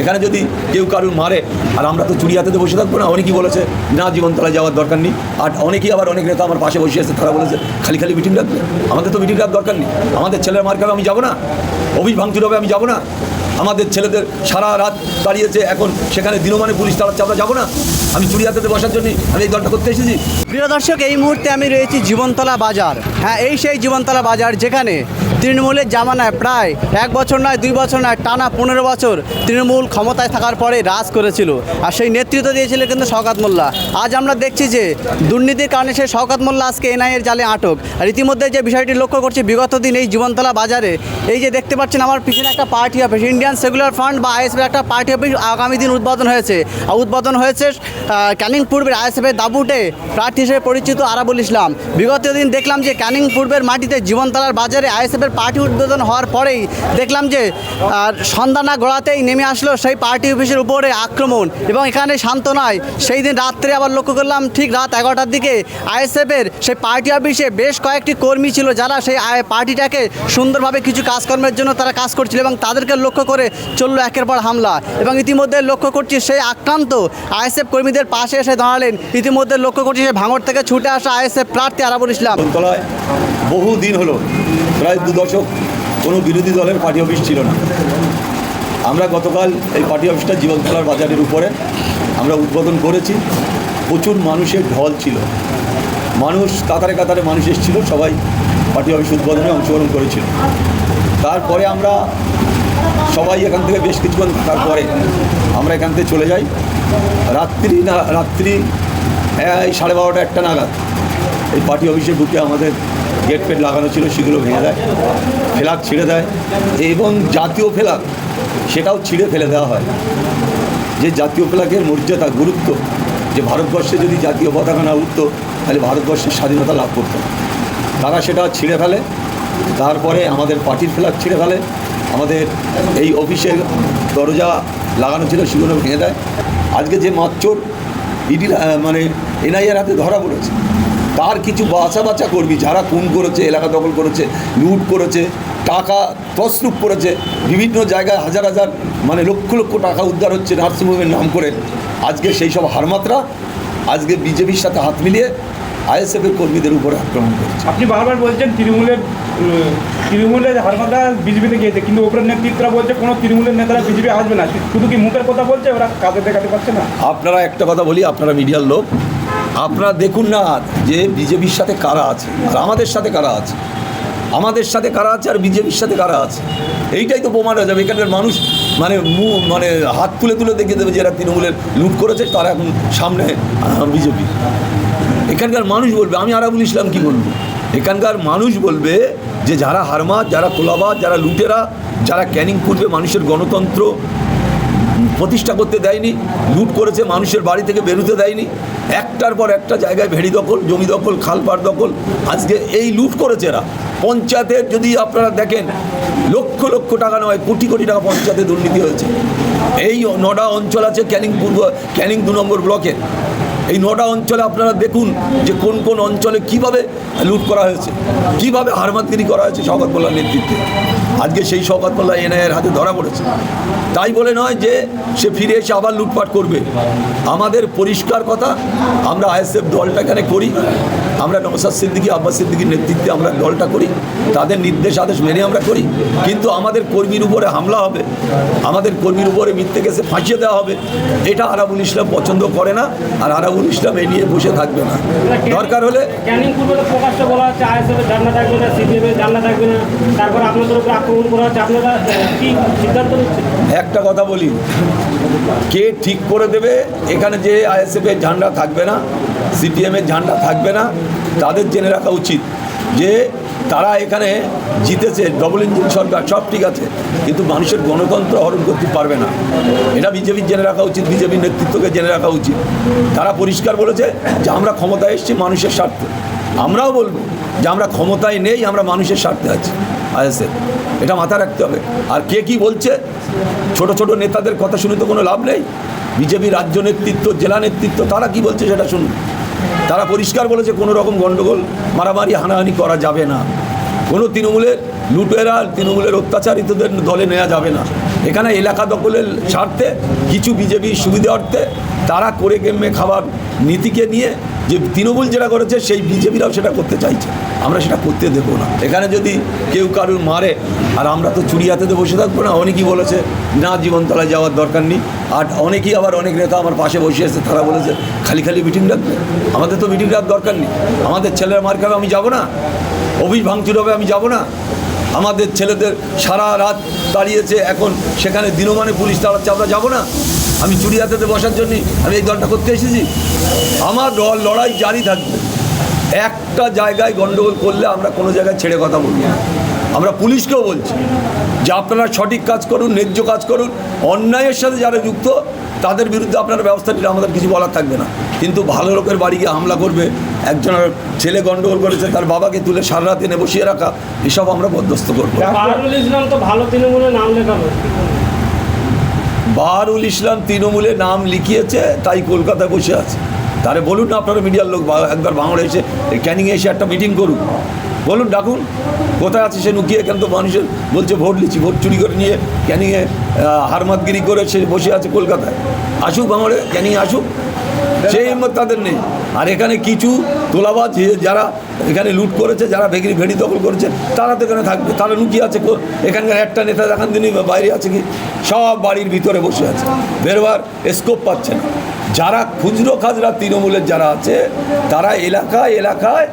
এখানে যদি কেউ কারুর মারে আর আমরা তো চুরি হাতে বসে থাকবো না। অনেকেই বলেছে না জীবনতলায় যাওয়ার দরকার নেই, আর অনেকেই আবার অনেক নেতা আমার পাশে বসে আছে, তারা বলেছে খালি খালি মিটিং রাখবে। আমাদের তো মিটিং রাখার দরকার নেই। আমাদের ছেলের মার খাবে আমি যাবো না, অফিস ভাঙচুর হবে আমি যাবো না। আমাদের ছেলেদের সারা রাত দাঁড়িয়েছে, এখন সেখানে দিনমানে পুলিশ তাড়াচ্ছে, আমরা যাবো না। আমি চুরি হাতে বসার জন্য আমি এই দলটা করতে এসেছি। প্রিয় দর্শক, এই মুহূর্তে আমি রয়েছি জীবনতলা বাজার। হ্যাঁ, এই সেই জীবনতলা বাজার যেখানে তৃণমূলের জামানায় প্রায় 1 বছর নয় 2 বছর নয় টানা 15 বছর তৃণমূল ক্ষমতায় থাকার পরে রাজ করেছিল, আর সেই নেতৃত্ব দিয়েছিল কিন্তু শওকত মোল্লা। আজ আমরা দেখছি যে দুর্নীতির কারণে সেই শওকত মোল্লা আজকে এনআইএর জালে আটক। আর ইতিমধ্যে যে বিষয়টি লক্ষ্য করছি, বিগত দিন এই জীবনতলা বাজারে এই যে দেখতে পাচ্ছেন আমার পিছনে একটা party office, Indian secular fund বা আইএসএফের একটা পার্টি অফিস আগামী দিন উদ্বোধন হয়েছে। আর উদ্বোধন হয়েছে ক্যানিং পূর্বের আইএসএফের দাবুটে প্রার্থী হিসেবে পরিচিত আরাবুল ইসলাম। বিগত দিন দেখলাম যে ক্যানিং পূর্বের মাটিতে জীবনতলার বাজারে আইএসএফের পার্টি উদ্বোধন হওয়ার পরেই দেখলাম যে সন্ধ্যা না গড়াতেই নেমে আসলো সেই পার্টি অফিসের উপরে আক্রমণ, এবং এখানে শান্ত নয়। সেই দিন রাত্রে আবার লক্ষ্য করলাম ঠিক রাত 11টার দিকে আইএসএফের সেই পার্টি অফিসে বেশ কয়েকটি কর্মী ছিল, যারা সেই পার্টিটাকে সুন্দরভাবে কিছু কাজকর্মের জন্য তারা কাজ করছিল, এবং তাদেরকে লক্ষ্য করে চললো একের পর হামলা। এবং ইতিমধ্যে লক্ষ্য করছি সেই আক্রান্ত আইএসএফ কর্মীদের পাশে এসে দাঁড়ালেন। ইতিমধ্যে লক্ষ্য করছি সেই ভাঙড় থেকে ছুটে আসা আইএসএফ প্রার্থী আরাবুল ইসলাম। জীবনতলায় বহু দিন হলো, প্রায় 2 দশক কোনো বিরোধী দলের পার্টি অফিস ছিল না। আমরা গতকাল এই পার্টি অফিসটা জীবনতলার বাজারের উপরে আমরা উদ্বোধন করেছি। প্রচুর মানুষের ঢল ছিল, মানুষ কাতারে কাতারে মানুষ এসেছিল, সবাই পার্টি অফিস উদ্বোধনে অংশগ্রহণ করেছিল। তারপরে আমরা সবাই এখান থেকে বেশ কিছুক্ষণ থাকার পরে আমরা এখান থেকে চলে যাই। রাত্রি 12:30 1টা নাগাদ এই পার্টি অফিসে ঢুকে আমাদের গেট ফেট লাগানো ছিল সেগুলো ভেঙে দেয়, ফ্ল্যাগ ছিঁড়ে দেয়, এবং জাতীয় ফ্ল্যাগ সেটাও ছিঁড়ে ফেলে দেওয়া হয়। যে জাতীয় ফ্ল্যাগের মর্যাদা গুরুত্ব, যে ভারতবর্ষে যদি জাতীয় পতাকা না উঠতো তাহলে ভারতবর্ষের স্বাধীনতা লাভ করতো, তারা সেটা ছিঁড়ে ফেলে। তারপরে আমাদের পার্টির ফ্ল্যাগ ছিঁড়ে ফেলে, আমাদের এই অফিসের দরজা লাগানো ছিল সেগুলো ভেঙে দেয়। আজকে যে মাতচোর ইডি মানে এনআইএর হাতে ধরা পড়েছে, তার কিছু বাছা কর্মী যারা খুন করেছে, এলাকা দখল করেছে, লুট করেছে, টাকা তছরূপ করেছে, বিভিন্ন জায়গায় হাজার হাজার মানে লক্ষ লক্ষ টাকা উদ্ধার হচ্ছে নার্সিংহোমের নাম করে। আজকে সেই সব হারমাত্রা আজকে বিজেপির সাথে হাত মিলিয়ে আইএসএফের কর্মীদের উপরে আক্রমণ করছে। আপনি বারবার বলছেন তৃণমূলের হারমাত্রা বিজেপিতে গিয়েছে, কিন্তু ওপরের নেতৃত্বরা বলছে কোনো তৃণমূলের নেতারা বিজেপি আসবে না, শুধু কি মুখের কথা বলছে, ওরা কাজে দেখাতে পারছে না। আপনারা একটা কথা বলি, আপনারা মিডিয়ার লোক, আপনারা দেখুন না যে বিজেপির সাথে কারা আছে আর আমাদের সাথে কারা আছে, আমাদের সাথে কারা আছে আর বিজেপির সাথে কারা আছে, এইটাই তো প্রমাণ হয়ে যাবে। এখানকার মানুষ মানে হাত তুলে দেখিয়ে দেবে যে এরা তৃণমূলের লুট করেছে, তারা এখন সামনে বিজেপি। এখানকার মানুষ বলবে, আমি আরাবুল ইসলাম কি বলবো, এখানকার মানুষ বলবে যে যারা হারমাত, যারা কোলাবাজ, যারা লুটেরা, যারা ক্যানিং পূর্বে মানুষের গণতন্ত্র প্রতিষ্ঠা করতে দেয়নি, লুট করেছে, মানুষের বাড়ি থেকে বেরোতে দেয়নি, একটার পর একটা জায়গায় ভেড়ি দখল, জমি দখল, খালপাড় দখল, আজকে এই লুট করেছে এরা। পঞ্চায়েতের যদি আপনারা দেখেন লক্ষ লক্ষ টাকা নয়, কোটি কোটি টাকা পঞ্চায়েতে দুর্নীতি হয়েছে। এই 9টা অঞ্চল আছে ক্যানিং 2 নম্বর ব্লকের। এই 9টা অঞ্চলে আপনারা দেখুন যে কোন কোন অঞ্চলে কিভাবে লুট করা হয়েছে, কিভাবে হারমাতগিরি করা হয়েছে শওকত মোল্লার নেতৃত্বে। আজকে সেই শওকত মোল্লা এনআইএর হাতে ধরা পড়েছে। তাই বলে নয় যে সে ফিরে এসে আবার লুটপাট করবে। আমাদের পরিষ্কার কথা, আমরা আইএসএফ দলটা এখানে করি, আমরা নওশাদ সিদ্দিকী, আব্বাস সিদ্দিকীর নেতৃত্বে আমরা দলটা করি, তাদের নির্দেশ আদেশ মেনে আমরা করি। কিন্তু আমাদের কর্মীর উপরে হামলা হবে, আমাদের কর্মীর উপরে মিথ্যে কেসে ফাঁসিয়ে দেওয়া হবে, এটা আরাবুল ইসলাম পছন্দ করে না। আর আরাবুল ইসলাম এই নিয়ে বসে থাকবে না। দরকার হলে ক্যানিং পূর্বে প্রকাশ্যে বলা হচ্ছে আইএসএফের ঝান্ডা থাকবে না, সিপিএমের ঝান্ডা থাকবে না, তারপর আপনাদের উপর আক্রমণ করা হচ্ছে, আপনারা কি সিদ্ধান্ত নিচ্ছেন? একটা কথা বলি, কে ঠিক করে দেবে এখানে যে আইএসএফের ঝান্ডা থাকবে না, সিপিএমের ঝান্ডা থাকবে না? তাদের জেনে রাখা উচিত যে তারা এখানে জিতেছে, ডবল ইঞ্জিন সরকার, সব ঠিক আছে, কিন্তু মানুষের গণতন্ত্র হরণ করতে পারবে না। এটা বিজেপির জেনে রাখা উচিত, বিজেপির নেতৃত্বকে জেনে রাখা উচিত। তারা পরিষ্কার বলেছে যে আমরা ক্ষমতায় এসেছি মানুষের স্বার্থে। আমরাও বলবো যে আমরা ক্ষমতায় নেই, আমরা মানুষের স্বার্থে আছি আইএসএফ, এটা মাথায় রাখতে হবে। আর কে কি বলছে, ছোট ছোট নেতাদের কথা শুনে তো কোনো লাভ নেই। বিজেপি রাজ্য নেতৃত্ব, জেলা নেতৃত্ব, তারা কি বলছে সেটা শুনুন। তারা পরিষ্কার বলেছে কোনো রকম গণ্ডগোল, মারামারি, হানাহানি করা যাবে না, কোনো তৃণমূলের লুটেরা, তৃণমূলের অত্যাচারিতদের দলে নেওয়া যাবে না। এখানে এলাকা দখলের স্বার্থে কিছু বিজেপির সুবিধার্থে তারা করে কেমে খাবার নীতিকে নিয়ে যে তৃণমূল যেটা করেছে সেই বিজেপিরাও সেটা করতে চাইছে, আমরা সেটা করতে দেবো না। এখানে যদি কেউ কারুর মারে আর আমরা তো চুরি হাতেতে বসে থাকবো না। অনেকেই বলেছে না জীবনতলায় যাওয়ার দরকার নেই, আর অনেকেই আবার অনেক নেতা আমার পাশে বসে আছে, তারা বলেছে খালি খালি মিটিং রাখবে। আমাদের তো মিটিং রাখার দরকার নেই, আমাদের ছেলেরা মার খাবে আমি যাব না, অফিস ভাঙচুর হবে আমি যাব না, আমাদের ছেলেদের সারা রাত দাঁড়িয়েছে এখন সেখানে দিনমানে পুলিশ দাঁড়াচ্ছে আমরা যাব না। আমি চুরি হাতেতে বসার জন্যই আমি এই দলটা করতে এসেছি। আমার লড়াই জারি থাকবে। একটা জায়গায় গণ্ডগোল করলে আমরা কোনো জায়গায় ছেড়ে কথা বলব না। আমরা পুলিশকেও বলছি যে আপনারা সঠিক কাজ করুন, ন্যায্য কাজ করুন, অন্যায়ের সাথে যারা যুক্ত তাদের বিরুদ্ধে আপনারা ব্যবস্থা নিলে আমাদের কিছু বলার থাকবে না। কিন্তু ভালো লোকের বাড়ি গিয়ে হামলা করবে, একজনের ছেলে গণ্ডগোল করেছে তার বাবাকে তুলে সারা রাত এনে বসিয়ে রাখা, এসব আমরা বরদাস্ত করবো। বাহারুল ইসলাম তো ভালো তৃণমূলের নাম লেখালো। বাহারুল ইসলাম তৃণমূলে নাম লিখিয়েছে তাই কলকাতায় বসে আছে। তারে বলুন না আপনারা মিডিয়ার লোক একবার ভাঙড়ে এসে ক্যানিংয়ে এসে একটা মিটিং করুন, বলুন ডাকুন কোথায় আছে সে লুকিয়ে। কেন তো মানুষের বলছে ভোট লিচ্ছি, ভোট চুরি করে নিয়ে ক্যানিংয়ে হারমাতগিরি করে সে বসে আছে কলকাতায়। আসুক ভাঙড়ে, ক্যানিংয়ে আসুক, সেই হিম্মত তাদের নেই। আর এখানে কিছু তোলাবাজ যারা এখানে লুট করেছে, যারা ভেড়ি দখল করেছে তারা তো এখানে থাকবে, তারা লুকিয়ে আছে। এখানকার একটা নেতা দেখান দিনই বাইরে আছে কি, সব বাড়ির ভিতরে বসে আছে, বেরোবার স্কোপ পাচ্ছে না। যারা খুচরো খাজরা তৃণমূলের যারা আছে তারা এলাকায় এলাকায়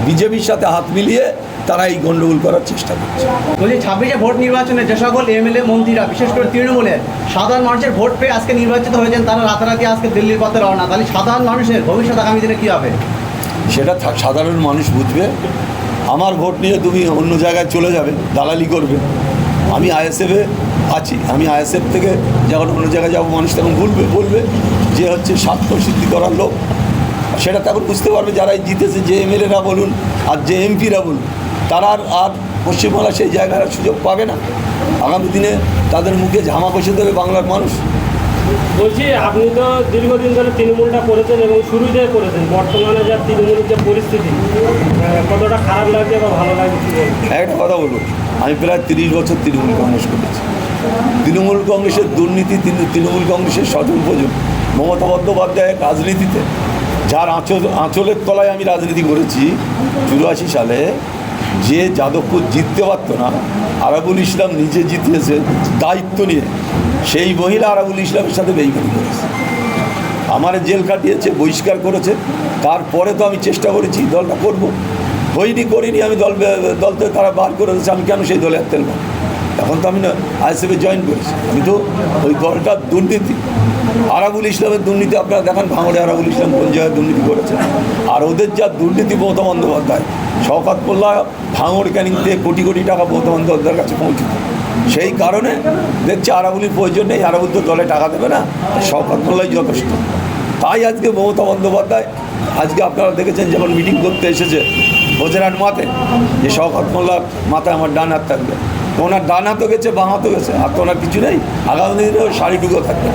বিজেপির সাথে হাত মিলিয়ে তারা এই গণ্ডগোল করার চেষ্টা করছে। বলছি 26-এ ভোট নির্বাচনে যে সকল এমএলএ মন্ত্রীরা বিশেষ করে তৃণমূলের সাধারণ মানুষের ভোট পেয়ে আজকে নির্বাচিত হয়েছেন, তারা রাতারাতি আজকে দিল্লির পথে রওনা। তাহলে সাধারণ মানুষের ভবিষ্যৎ আগামী দিনে কী হবে? সেটা সাধারণ মানুষ বুঝবে। আমার ভোট নিয়ে তুমি অন্য জায়গায় চলে যাবে, দালালি করবে। আমি আইএসএফে আছি, আমি আইএসএফ থেকে যখন অন্য জায়গায় যাবো মানুষ তখন বলবে যে হচ্ছে স্বার্থ সিদ্ধি করার লোক। সেটা তখন বুঝতে পারবে যারা জিতেছে, যে এমএলএরা বলুন আর যে এমপিরা বলুন, তারা আর পশ্চিমবাংলা সেই জায়গায় সুযোগ পাবে না। আগামী দিনে তাদের মুখে ঝামা কষে দেবে বাংলার মানুষ। বলছি আপনি তো দীর্ঘদিন ধরে তৃণমূলটা করেছেন এবং শুরু থেকে করেছেন, বর্তমানে যা তৃণমূলের যে পরিস্থিতি কতটা খারাপ লাগছে বা ভালো লাগছে কি বলবেন? একটা কথা বলবো, আমি প্রায় 30 বছর তৃণমূল কংগ্রেস করেছি। তৃণমূল কংগ্রেসের দুর্নীতি, তৃণমূল কংগ্রেসের স্বজন প্রজন, মমতা বন্দ্যোপাধ্যায়ের রাজনীতিতে যার আঁচলের তলায় আমি রাজনীতি করেছি 84 সালে, যে যাদবপুর জিততে পারত না, আরাবুল ইসলাম নিজে জিতিয়েছে দায়িত্ব নিয়ে, সেই মহিলা আরাবুল ইসলামের সাথে বেইমানি করেছে, আমার জেল কাটিয়েছে, বহিষ্কার করেছে। তারপরে তো আমি চেষ্টা করেছি দলটা করব, করিনি। আমি দল থেকে তারা বার করে দিয়েছে, আমি কেন সেই দলে হাত না। এখন তো আমি না আইএসএফে জয়েন করেছি, আমি তো ওই দলটার দুর্নীতি, আরাবুল ইসলামের দুর্নীতি আপনারা দেখান, ভাঙড়ে আরাবুল ইসলাম কোন জায়গায় দুর্নীতি করেছে। আর ওদের যা দুর্নীতি মমতা বন্দ্যোপাধ্যায়, শওকত মোল্লা ভাঙড় ক্যানিং থেকে কোটি কোটি টাকা মমতা বন্দ্যোপাধ্যায়ের কাছে পৌঁছত। সেই কারণে দেখছি আরাবুলির প্রয়োজন নেই, আরাবুল তো দলে টাকা দেবে না, শওকত মোল্লাই যথেষ্ট। তাই আজকে মমতা বন্দ্যোপাধ্যায়, আজকে আপনারা দেখেছেন যখন মিটিং করতে এসেছে বজরাট মাঠে, যে শওকত মোল্লার মাথায় আমার ডান হাত থাকবে, তো ওনার ডান হাতও গেছে, বাঁ হাতও গেছে, আর তো ওনার কিছু নেই। আগামী দিনেও শাড়িটুকুও থাকবে।